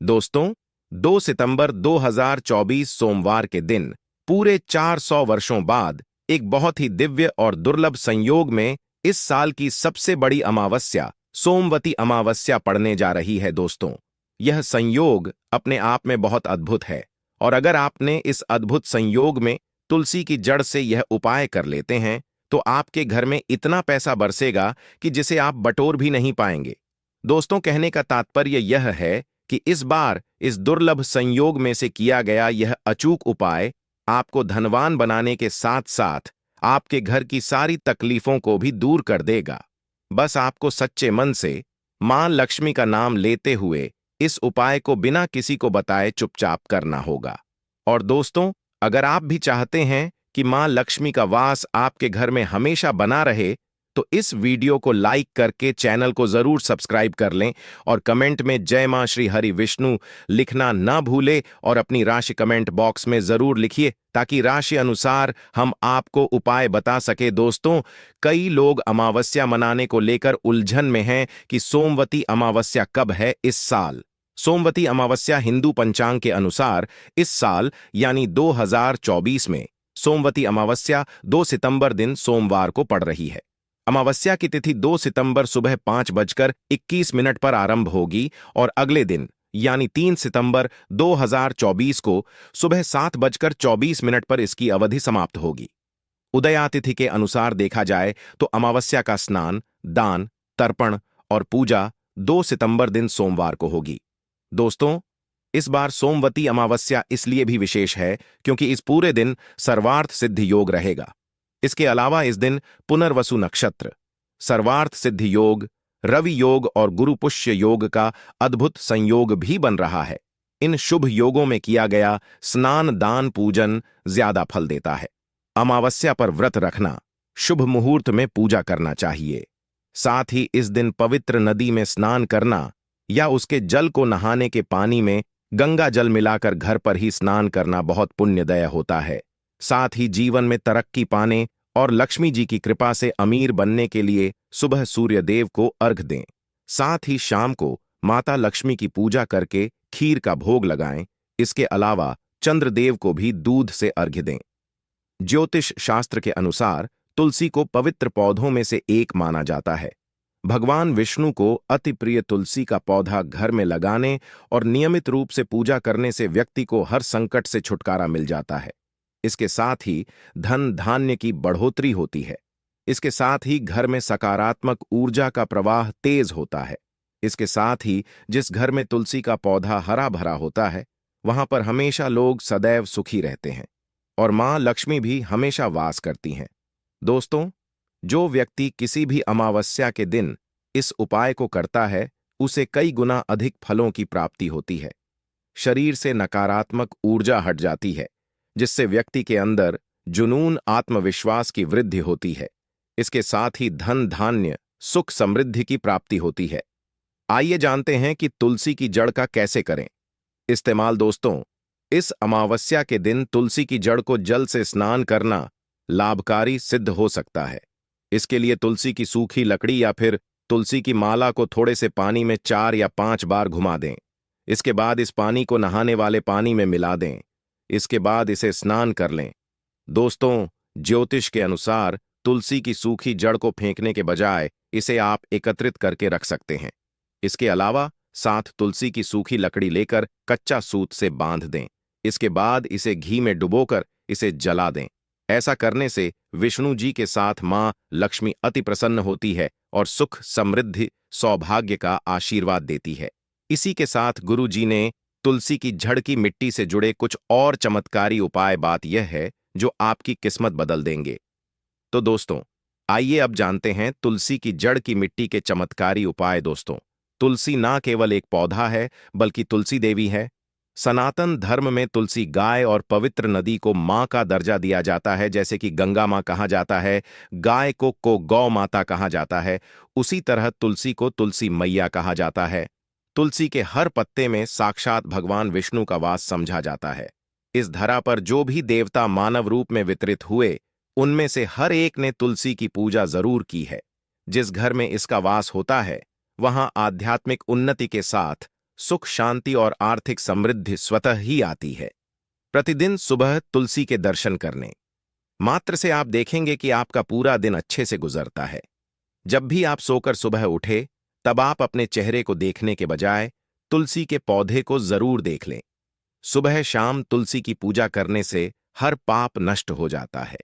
दोस्तों, 2 सितंबर 2024 सोमवार के दिन पूरे 400 वर्षों बाद एक बहुत ही दिव्य और दुर्लभ संयोग में इस साल की सबसे बड़ी अमावस्या सोमवती अमावस्या पड़ने जा रही है। दोस्तों, यह संयोग अपने आप में बहुत अद्भुत है और अगर आपने इस अद्भुत संयोग में तुलसी की जड़ से यह उपाय कर लेते हैं तो आपके घर में इतना पैसा बरसेगा कि जिसे आप बटोर भी नहीं पाएंगे। दोस्तों, कहने का तात्पर्य यह है कि इस बार इस दुर्लभ संयोग में से किया गया यह अचूक उपाय आपको धनवान बनाने के साथ साथ आपके घर की सारी तकलीफों को भी दूर कर देगा। बस आपको सच्चे मन से मां लक्ष्मी का नाम लेते हुए इस उपाय को बिना किसी को बताए चुपचाप करना होगा। और दोस्तों, अगर आप भी चाहते हैं कि मां लक्ष्मी का वास आपके घर में हमेशा बना रहे तो इस वीडियो को लाइक करके चैनल को जरूर सब्सक्राइब कर लें और कमेंट में जय मां श्री हरि विष्णु लिखना ना भूले और अपनी राशि कमेंट बॉक्स में जरूर लिखिए ताकि राशि अनुसार हम आपको उपाय बता सके। दोस्तों, कई लोग अमावस्या मनाने को लेकर उलझन में हैं कि सोमवती अमावस्या कब है इस साल। सोमवती अमावस्या हिंदू पंचांग के अनुसार इस साल यानी 2024 में सोमवती अमावस्या 2 सितंबर दिन सोमवार को पड़ रही है। अमावस्या की तिथि 2 सितंबर सुबह 5:21 पर आरंभ होगी और अगले दिन यानी 3 सितंबर 2024 को सुबह 7:24 पर इसकी अवधि समाप्त होगी। उदयातिथि के अनुसार देखा जाए तो अमावस्या का स्नान, दान, तर्पण और पूजा 2 सितंबर दिन सोमवार को होगी। दोस्तों, इस बार सोमवती अमावस्या इसलिए भी विशेष है क्योंकि इस पूरे दिन सर्वार्थ सिद्धि योग रहेगा। इसके अलावा इस दिन पुनर्वसु नक्षत्र, सर्वार्थ सिद्धि योग, रवि योग और गुरु पुष्य योग का अद्भुत संयोग भी बन रहा है। इन शुभ योगों में किया गया स्नान, दान, पूजन ज्यादा फल देता है। अमावस्या पर व्रत रखना, शुभ मुहूर्त में पूजा करना चाहिए। साथ ही इस दिन पवित्र नदी में स्नान करना या उसके जल को नहाने के पानी में गंगा जल मिलाकर घर पर ही स्नान करना बहुत पुण्यदय होता है। साथ ही जीवन में तरक्की पाने और लक्ष्मी जी की कृपा से अमीर बनने के लिए सुबह सूर्य देव को अर्घ दें। साथ ही शाम को माता लक्ष्मी की पूजा करके खीर का भोग लगाएं। इसके अलावा चंद्रदेव को भी दूध से अर्घ्य दें। ज्योतिष शास्त्र के अनुसार तुलसी को पवित्र पौधों में से एक माना जाता है। भगवान विष्णु को अति प्रिय तुलसी का पौधा घर में लगाने और नियमित रूप से पूजा करने से व्यक्ति को हर संकट से छुटकारा मिल जाता है। इसके साथ ही धन धान्य की बढ़ोतरी होती है। इसके साथ ही घर में सकारात्मक ऊर्जा का प्रवाह तेज होता है। इसके साथ ही जिस घर में तुलसी का पौधा हरा भरा होता है वहां पर हमेशा लोग सदैव सुखी रहते हैं और मां लक्ष्मी भी हमेशा वास करती हैं। दोस्तों, जो व्यक्ति किसी भी अमावस्या के दिन इस उपाय को करता है उसे कई गुना अधिक फलों की प्राप्ति होती है। शरीर से नकारात्मक ऊर्जा हट जाती है जिससे व्यक्ति के अंदर जुनून, आत्मविश्वास की वृद्धि होती है। इसके साथ ही धन धान्य, सुख समृद्धि की प्राप्ति होती है। आइए जानते हैं कि तुलसी की जड़ का कैसे करें इस्तेमाल। दोस्तों, इस अमावस्या के दिन तुलसी की जड़ को जल से स्नान करना लाभकारी सिद्ध हो सकता है। इसके लिए तुलसी की सूखी लकड़ी या फिर तुलसी की माला को थोड़े से पानी में 4 या 5 बार घुमा दें। इसके बाद इस पानी को नहाने वाले पानी में मिला दें। इसके बाद इसे स्नान कर लें। दोस्तों, ज्योतिष के अनुसार तुलसी की सूखी जड़ को फेंकने के बजाय इसे आप एकत्रित करके रख सकते हैं। इसके अलावा साथ तुलसी की सूखी लकड़ी लेकर कच्चा सूत से बांध दें। इसके बाद इसे घी में डुबोकर इसे जला दें। ऐसा करने से विष्णु जी के साथ मां लक्ष्मी अति प्रसन्न होती है और सुख, समृद्धि, सौभाग्य का आशीर्वाद देती है। इसी के साथ गुरु जी ने तुलसी की जड़ की मिट्टी से जुड़े कुछ और चमत्कारी उपाय बात यह है जो आपकी किस्मत बदल देंगे। तो दोस्तों, आइए अब जानते हैं तुलसी की जड़ की मिट्टी के चमत्कारी उपाय। दोस्तों, तुलसी ना केवल एक पौधा है बल्कि तुलसी देवी है। सनातन धर्म में तुलसी गाय और पवित्र नदी को मां का दर्जा दिया जाता है। जैसे कि गंगा मां कहा जाता है, गाय को गौ माता कहा जाता है, उसी तरह तुलसी को तुलसी मैया कहा जाता है। तुलसी के हर पत्ते में साक्षात भगवान विष्णु का वास समझा जाता है। इस धरा पर जो भी देवता मानव रूप में वितरित हुए उनमें से हर एक ने तुलसी की पूजा जरूर की है। जिस घर में इसका वास होता है वहां आध्यात्मिक उन्नति के साथ सुख, शांति और आर्थिक समृद्धि स्वतः ही आती है। प्रतिदिन सुबह तुलसी के दर्शन करने मात्र से आप देखेंगे कि आपका पूरा दिन अच्छे से गुजरता है। जब भी आप सोकर सुबह उठे, तब आप अपने चेहरे को देखने के बजाय तुलसी के पौधे को जरूर देख लें। सुबह शाम तुलसी की पूजा करने से हर पाप नष्ट हो जाता है।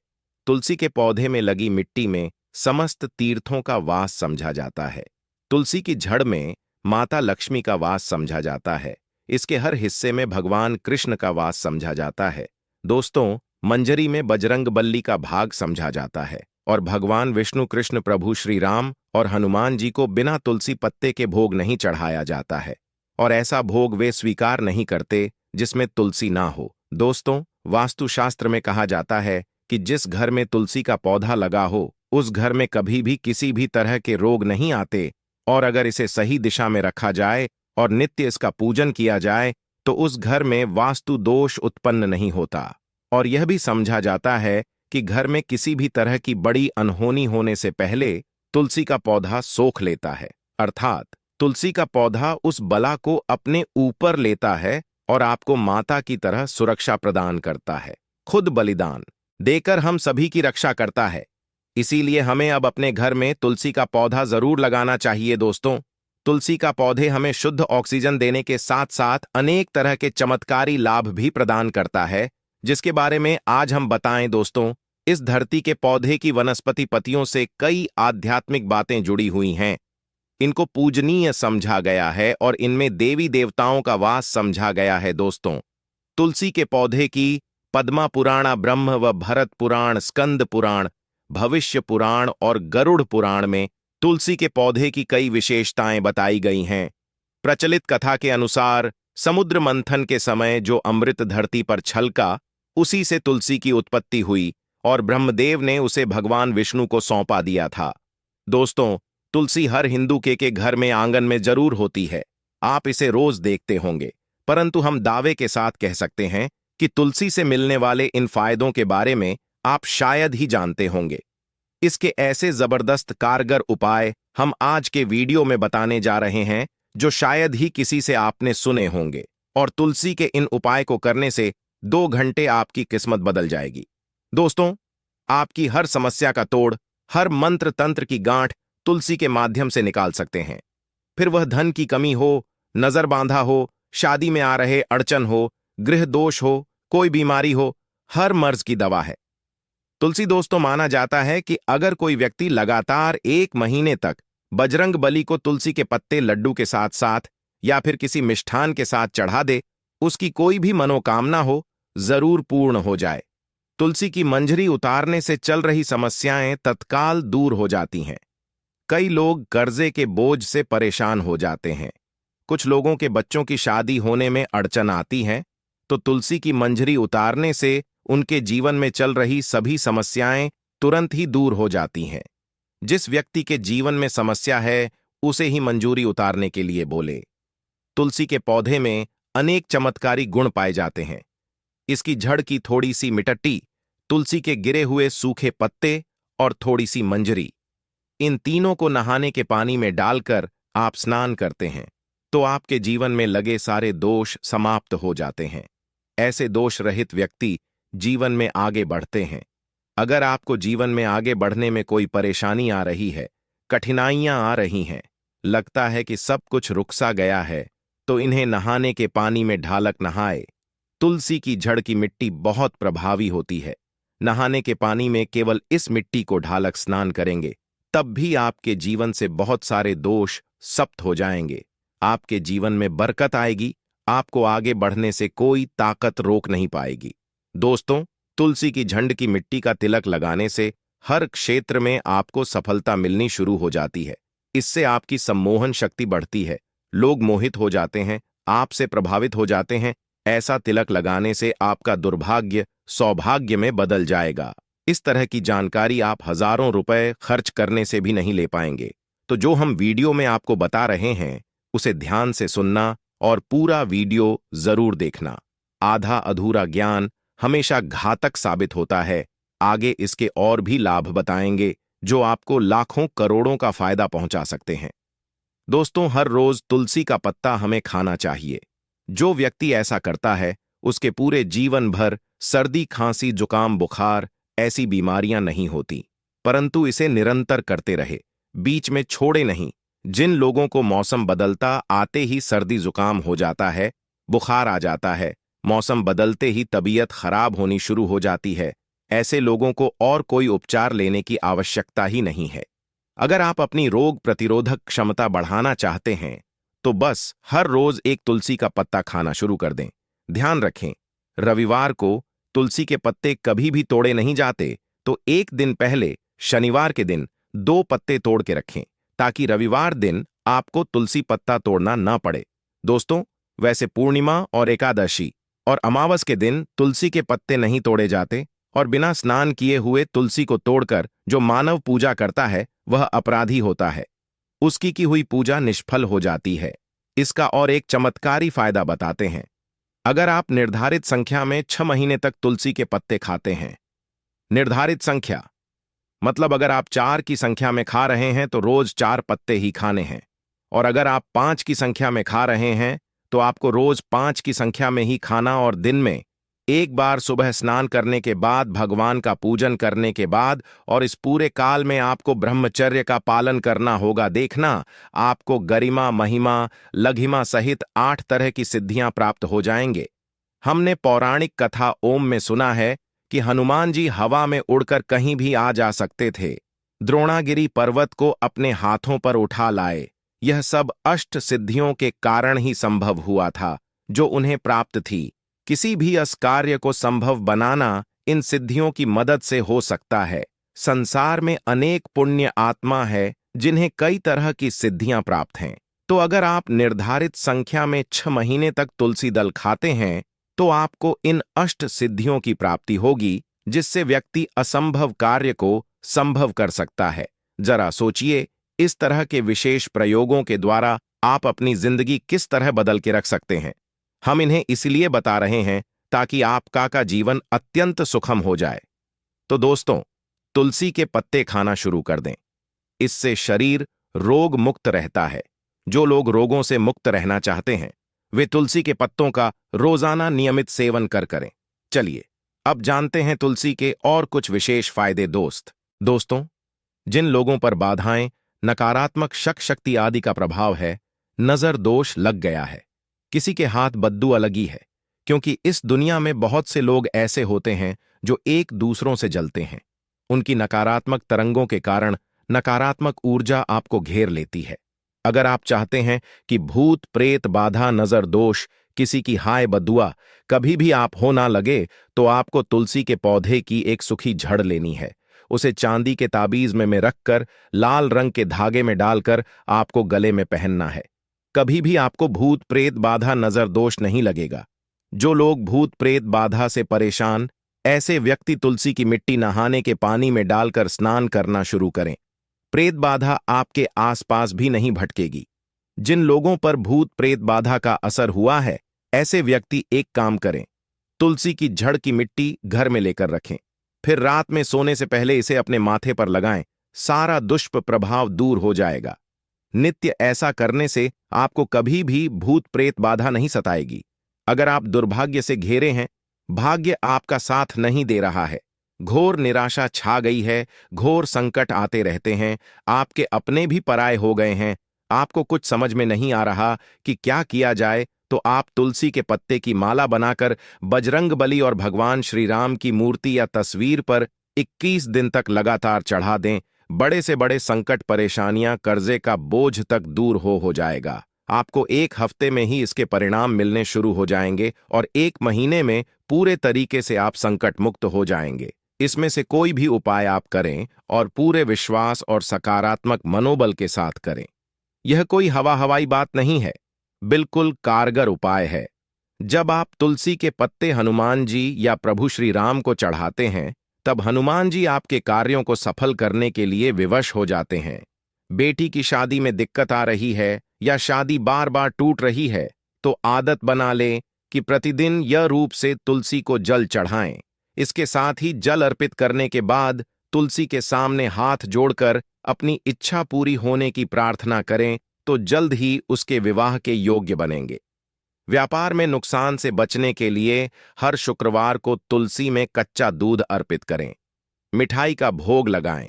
तुलसी के पौधे में लगी मिट्टी में समस्त तीर्थों का वास समझा जाता है। तुलसी की जड़ में माता लक्ष्मी का वास समझा जाता है। इसके हर हिस्से में भगवान कृष्ण का वास समझा जाता है। दोस्तों, मंजरी में बजरंगबली का भाग समझा जाता है और भगवान विष्णु, कृष्ण प्रभु श्री राम और हनुमान जी को बिना तुलसी पत्ते के भोग नहीं चढ़ाया जाता है, और ऐसा भोग वे स्वीकार नहीं करते जिसमें तुलसी ना हो। दोस्तों, वास्तुशास्त्र में कहा जाता है कि जिस घर में तुलसी का पौधा लगा हो, उस घर में कभी भी किसी भी तरह के रोग नहीं आते, और अगर इसे सही दिशा में रखा जाए और नित्य इसका पूजन किया जाए तो उस घर में वास्तु दोष उत्पन्न नहीं होता। और यह भी समझा जाता है कि घर में किसी भी तरह की बड़ी अनहोनी होने से पहले तुलसी का पौधा सोख लेता है, अर्थात तुलसी का पौधा उस बला को अपने ऊपर लेता है और आपको माता की तरह सुरक्षा प्रदान करता है। खुद बलिदान देकर हम सभी की रक्षा करता है। इसीलिए हमें अब अपने घर में तुलसी का पौधा जरूर लगाना चाहिए। दोस्तों, तुलसी का पौधे हमें शुद्ध ऑक्सीजन देने के साथ साथ अनेक तरह के चमत्कारी लाभ भी प्रदान करता है, जिसके बारे में आज हम बताएं। दोस्तों, इस धरती के पौधे की वनस्पति पत्तियों से कई आध्यात्मिक बातें जुड़ी हुई हैं। इनको पूजनीय समझा गया है और इनमें देवी देवताओं का वास समझा गया है। दोस्तों, तुलसी के पौधे की पद्मा पुराण, ब्रह्म व भरत पुराण, स्कंद पुराण, भविष्य पुराण और गरुड़ पुराण में तुलसी के पौधे की कई विशेषताएं बताई गई हैं। प्रचलित कथा के अनुसार समुद्र मंथन के समय जो अमृत धरती पर छलका, उसी से तुलसी की उत्पत्ति हुई और ब्रह्मदेव ने उसे भगवान विष्णु को सौंपा दिया था। दोस्तों, तुलसी हर हिंदू के घर में आंगन में जरूर होती है। आप इसे रोज देखते होंगे, परंतु हम दावे के साथ कह सकते हैं कि तुलसी से मिलने वाले इन फायदों के बारे में आप शायद ही जानते होंगे। इसके ऐसे जबरदस्त कारगर उपाय हम आज के वीडियो में बताने जा रहे हैं जो शायद ही किसी से आपने सुने होंगे, और तुलसी के इन उपाय को करने से 2 घंटे आपकी किस्मत बदल जाएगी। दोस्तों, आपकी हर समस्या का तोड़, हर मंत्र तंत्र की गांठ तुलसी के माध्यम से निकाल सकते हैं। फिर वह धन की कमी हो, नजर बांधा हो, शादी में आ रहे अड़चन हो, गृह दोष हो, कोई बीमारी हो, हर मर्ज की दवा है तुलसी। दोस्तों, माना जाता है कि अगर कोई व्यक्ति लगातार 1 महीने तक बजरंग बली को तुलसी के पत्ते लड्डू के साथ साथ या फिर किसी मिष्ठान के साथ चढ़ा दे, उसकी कोई भी मनोकामना हो जरूर पूर्ण हो जाए। तुलसी की मंजरी उतारने से चल रही समस्याएं तत्काल दूर हो जाती हैं। कई लोग कर्जे के बोझ से परेशान हो जाते हैं। कुछ लोगों के बच्चों की शादी होने में अड़चन आती है, तो तुलसी की मंजरी उतारने से उनके जीवन में चल रही सभी समस्याएं तुरंत ही दूर हो जाती हैं। जिस व्यक्ति के जीवन में समस्या है, उसे ही मंजूरी उतारने के लिए बोले। तुलसी के पौधे में अनेक चमत्कारी गुण पाए जाते हैं। इसकी जड़ की थोड़ी सी मिट्टी, तुलसी के गिरे हुए सूखे पत्ते और थोड़ी सी मंजरी, इन तीनों को नहाने के पानी में डालकर आप स्नान करते हैं तो आपके जीवन में लगे सारे दोष समाप्त हो जाते हैं। ऐसे दोष रहित व्यक्ति जीवन में आगे बढ़ते हैं। अगर आपको जीवन में आगे बढ़ने में कोई परेशानी आ रही है, कठिनाइयां आ रही हैं, लगता है कि सब कुछ रुक सा गया है, तो इन्हें नहाने के पानी में ढालक नहाए। तुलसी की जड़ की मिट्टी बहुत प्रभावी होती है। नहाने के पानी में केवल इस मिट्टी को ढालक स्नान करेंगे, तब भी आपके जीवन से बहुत सारे दोष समाप्त हो जाएंगे। आपके जीवन में बरकत आएगी। आपको आगे बढ़ने से कोई ताकत रोक नहीं पाएगी। दोस्तों, तुलसी की झंड की मिट्टी का तिलक लगाने से हर क्षेत्र में आपको सफलता मिलनी शुरू हो जाती है। इससे आपकी सम्मोहन शक्ति बढ़ती है। लोग मोहित हो जाते हैं, आपसे प्रभावित हो जाते हैं। ऐसा तिलक लगाने से आपका दुर्भाग्य सौभाग्य में बदल जाएगा। इस तरह की जानकारी आप हजारों रुपए खर्च करने से भी नहीं ले पाएंगे। तो जो हम वीडियो में आपको बता रहे हैं, उसे ध्यान से सुनना और पूरा वीडियो जरूर देखना। आधा अधूरा ज्ञान हमेशा घातक साबित होता है। आगे इसके और भी लाभ बताएंगे जो आपको लाखों करोड़ों का फायदा पहुंचा सकते हैं। दोस्तों, हर रोज तुलसी का पत्ता हमें खाना चाहिए। जो व्यक्ति ऐसा करता है उसके पूरे जीवन भर सर्दी, खांसी, जुकाम, बुखार ऐसी बीमारियां नहीं होती। परंतु इसे निरंतर करते रहे, बीच में छोड़े नहीं। जिन लोगों को मौसम बदलता आते ही सर्दी जुकाम हो जाता है, बुखार आ जाता है, मौसम बदलते ही तबीयत खराब होनी शुरू हो जाती है, ऐसे लोगों को और कोई उपचार लेने की आवश्यकता ही नहीं है। अगर आप अपनी रोग प्रतिरोधक क्षमता बढ़ाना चाहते हैं तो बस हर रोज एक तुलसी का पत्ता खाना शुरू कर दें। ध्यान रखें, रविवार को तुलसी के पत्ते कभी भी तोड़े नहीं जाते, तो एक दिन पहले शनिवार के दिन 2 पत्ते तोड़ के रखें ताकि रविवार दिन आपको तुलसी पत्ता तोड़ना ना पड़े। दोस्तों, वैसे पूर्णिमा और एकादशी और अमावस के दिन तुलसी के पत्ते नहीं तोड़े जाते, और बिना स्नान किए हुए तुलसी को तोड़कर जो मानव पूजा करता है वह अपराधी होता है। उसकी की हुई पूजा निष्फल हो जाती है। इसका और एक चमत्कारी फायदा बताते हैं। अगर आप निर्धारित संख्या में 6 महीने तक तुलसी के पत्ते खाते हैं, निर्धारित संख्या मतलब अगर आप 4 की संख्या में खा रहे हैं तो रोज 4 पत्ते ही खाने हैं, और अगर आप 5 की संख्या में खा रहे हैं तो आपको रोज 5 की संख्या में ही खाना, और दिन में एक बार सुबह स्नान करने के बाद, भगवान का पूजन करने के बाद, और इस पूरे काल में आपको ब्रह्मचर्य का पालन करना होगा। देखना, आपको गरिमा, महिमा, लघिमा सहित 8 तरह की सिद्धियां प्राप्त हो जाएंगे। हमने पौराणिक कथा ओम में सुना है कि हनुमान जी हवा में उड़कर कहीं भी आ जा सकते थे, द्रोणागिरी पर्वत को अपने हाथों पर उठा लाए। यह सब अष्ट सिद्धियों के कारण ही संभव हुआ था जो उन्हें प्राप्त थी। किसी भी कार्य को संभव बनाना इन सिद्धियों की मदद से हो सकता है। संसार में अनेक पुण्य आत्मा है जिन्हें कई तरह की सिद्धियां प्राप्त हैं। तो अगर आप निर्धारित संख्या में 6 महीने तक तुलसी दल खाते हैं तो आपको इन अष्ट सिद्धियों की प्राप्ति होगी, जिससे व्यक्ति असंभव कार्य को संभव कर सकता है। जरा सोचिए, इस तरह के विशेष प्रयोगों के द्वारा आप अपनी जिंदगी किस तरह बदल के रख सकते हैं। हम इन्हें इसलिए बता रहे हैं ताकि आपका का जीवन अत्यंत सुखम हो जाए। तो दोस्तों, तुलसी के पत्ते खाना शुरू कर दें। इससे शरीर रोग मुक्त रहता है। जो लोग रोगों से मुक्त रहना चाहते हैं वे तुलसी के पत्तों का रोजाना नियमित सेवन करें। चलिए अब जानते हैं तुलसी के और कुछ विशेष फायदे। दोस्तों, जिन लोगों पर बाधाएं, नकारात्मक शक्ति आदि का प्रभाव है, नजर दोष लग गया है, किसी के हाथ बद्दुआ लगी है, क्योंकि इस दुनिया में बहुत से लोग ऐसे होते हैं जो एक दूसरों से जलते हैं। उनकी नकारात्मक तरंगों के कारण नकारात्मक ऊर्जा आपको घेर लेती है। अगर आप चाहते हैं कि भूत प्रेत बाधा, नजर दोष, किसी की हाय बद्दुआ कभी भी आप हो ना लगे, तो आपको तुलसी के पौधे की एक सूखी झड़ लेनी है। उसे चांदी के ताबीज में रखकर लाल रंग के धागे में डालकर आपको गले में पहनना है। कभी भी आपको भूत प्रेत बाधा, नजर दोष नहीं लगेगा। जो लोग भूत प्रेत बाधा से परेशान, ऐसे व्यक्ति तुलसी की मिट्टी नहाने के पानी में डालकर स्नान करना शुरू करें। प्रेत बाधा आपके आसपास भी नहीं भटकेगी। जिन लोगों पर भूत प्रेत बाधा का असर हुआ है, ऐसे व्यक्ति एक काम करें, तुलसी की जड़ की मिट्टी घर में लेकर रखें, फिर रात में सोने से पहले इसे अपने माथे पर लगाएं। सारा दुष्प्रभाव दूर हो जाएगा। नित्य ऐसा करने से आपको कभी भी भूत प्रेत बाधा नहीं सताएगी। अगर आप दुर्भाग्य से घिरे हैं, भाग्य आपका साथ नहीं दे रहा है, घोर निराशा छा गई है, घोर संकट आते रहते हैं, आपके अपने भी पराये हो गए हैं, आपको कुछ समझ में नहीं आ रहा कि क्या किया जाए, तो आप तुलसी के पत्ते की माला बनाकर बजरंगबली और भगवान श्री राम की मूर्ति या तस्वीर पर 21 दिन तक लगातार चढ़ा दें। बड़े से बड़े संकट, परेशानियां, कर्जे का बोझ तक दूर हो जाएगा। आपको 1 हफ्ते में ही इसके परिणाम मिलने शुरू हो जाएंगे और 1 महीने में पूरे तरीके से आप संकट मुक्त हो जाएंगे। इसमें से कोई भी उपाय आप करें और पूरे विश्वास और सकारात्मक मनोबल के साथ करें। यह कोई हवाई बात नहीं है, बिल्कुल कारगर उपाय है। जब आप तुलसी के पत्ते हनुमान जी या प्रभु श्री राम को चढ़ाते हैं, तब हनुमान जी आपके कार्यों को सफल करने के लिए विवश हो जाते हैं। बेटी की शादी में दिक्कत आ रही है या शादी बार बार टूट रही है, तो आदत बना लें कि प्रतिदिन यह रूप से तुलसी को जल चढ़ाएं। इसके साथ ही जल अर्पित करने के बाद तुलसी के सामने हाथ जोड़कर अपनी इच्छा पूरी होने की प्रार्थना करें तो जल्द ही उसके विवाह के योग्य बनेंगे। व्यापार में नुकसान से बचने के लिए हर शुक्रवार को तुलसी में कच्चा दूध अर्पित करें। मिठाई का भोग लगाएं।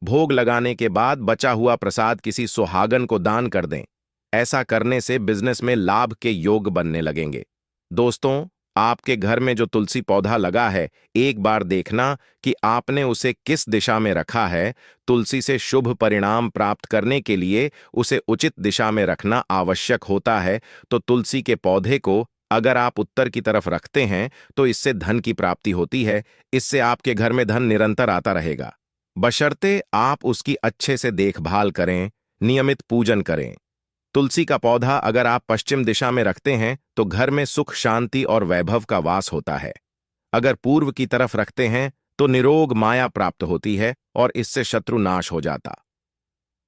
भोग लगाने के बाद बचा हुआ प्रसाद किसी सुहागन को दान कर दें। ऐसा करने से बिजनेस में लाभ के योग बनने लगेंगे। दोस्तों, आपके घर में जो तुलसी पौधा लगा है, एक बार देखना कि आपने उसे किस दिशा में रखा है। तुलसी से शुभ परिणाम प्राप्त करने के लिए उसे उचित दिशा में रखना आवश्यक होता है। तो तुलसी के पौधे को अगर आप उत्तर की तरफ रखते हैं तो इससे धन की प्राप्ति होती है। इससे आपके घर में धन निरंतर आता रहेगा, बशर्ते आप उसकी अच्छे से देखभाल करें, नियमित पूजन करें। तुलसी का पौधा अगर आप पश्चिम दिशा में रखते हैं तो घर में सुख, शांति और वैभव का वास होता है। अगर पूर्व की तरफ रखते हैं तो निरोग माया प्राप्त होती है और इससे शत्रु नाश हो जाता।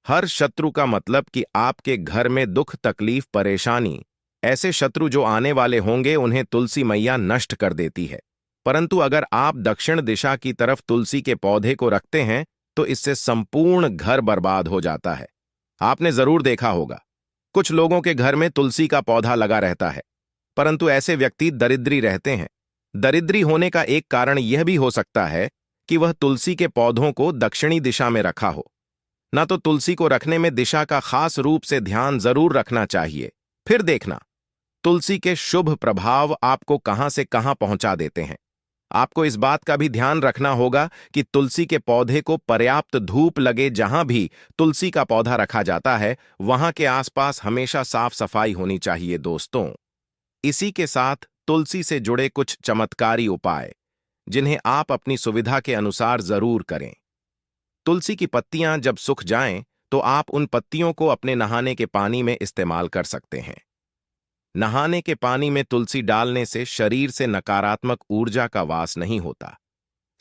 हर शत्रु का मतलब कि आपके घर में दुख, तकलीफ, परेशानी, ऐसे शत्रु जो आने वाले होंगे उन्हें तुलसी मैया नष्ट कर देती है। परंतु अगर आप दक्षिण दिशा की तरफ तुलसी के पौधे को रखते हैं तो इससे संपूर्ण घर बर्बाद हो जाता है। आपने जरूर देखा होगा, कुछ लोगों के घर में तुलसी का पौधा लगा रहता है, परंतु ऐसे व्यक्ति दरिद्री रहते हैं। दरिद्री होने का एक कारण यह भी हो सकता है कि वह तुलसी के पौधों को दक्षिणी दिशा में रखा हो। ना तो तुलसी को रखने में दिशा का खास रूप से ध्यान जरूर रखना चाहिए। फिर देखना तुलसी के शुभ प्रभाव आपको कहां से कहां पहुंचा देते हैं। आपको इस बात का भी ध्यान रखना होगा कि तुलसी के पौधे को पर्याप्त धूप लगे। जहां भी तुलसी का पौधा रखा जाता है वहां के आसपास हमेशा साफ सफाई होनी चाहिए। दोस्तों, इसी के साथ तुलसी से जुड़े कुछ चमत्कारी उपाय जिन्हें आप अपनी सुविधा के अनुसार जरूर करें। तुलसी की पत्तियां जब सूख जाएं तो आप उन पत्तियों को अपने नहाने के पानी में इस्तेमाल कर सकते हैं। नहाने के पानी में तुलसी डालने से शरीर से नकारात्मक ऊर्जा का वास नहीं होता।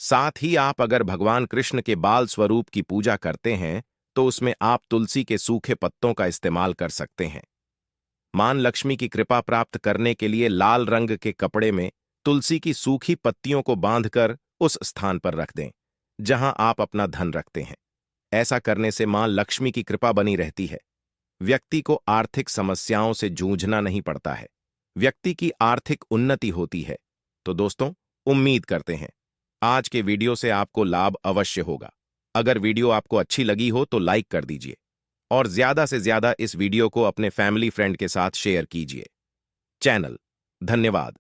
साथ ही आप अगर भगवान कृष्ण के बाल स्वरूप की पूजा करते हैं तो उसमें आप तुलसी के सूखे पत्तों का इस्तेमाल कर सकते हैं। मां लक्ष्मी की कृपा प्राप्त करने के लिए लाल रंग के कपड़े में तुलसी की सूखी पत्तियों को बांधकर उस स्थान पर रख दें जहां आप अपना धन रखते हैं। ऐसा करने से मां लक्ष्मी की कृपा बनी रहती है। व्यक्ति को आर्थिक समस्याओं से जूझना नहीं पड़ता है। व्यक्ति की आर्थिक उन्नति होती है। तो दोस्तों, उम्मीद करते हैं आज के वीडियो से आपको लाभ अवश्य होगा। अगर वीडियो आपको अच्छी लगी हो तो लाइक कर दीजिए और ज्यादा से ज्यादा इस वीडियो को अपने फैमिली फ्रेंड के साथ शेयर कीजिए। धन्यवाद।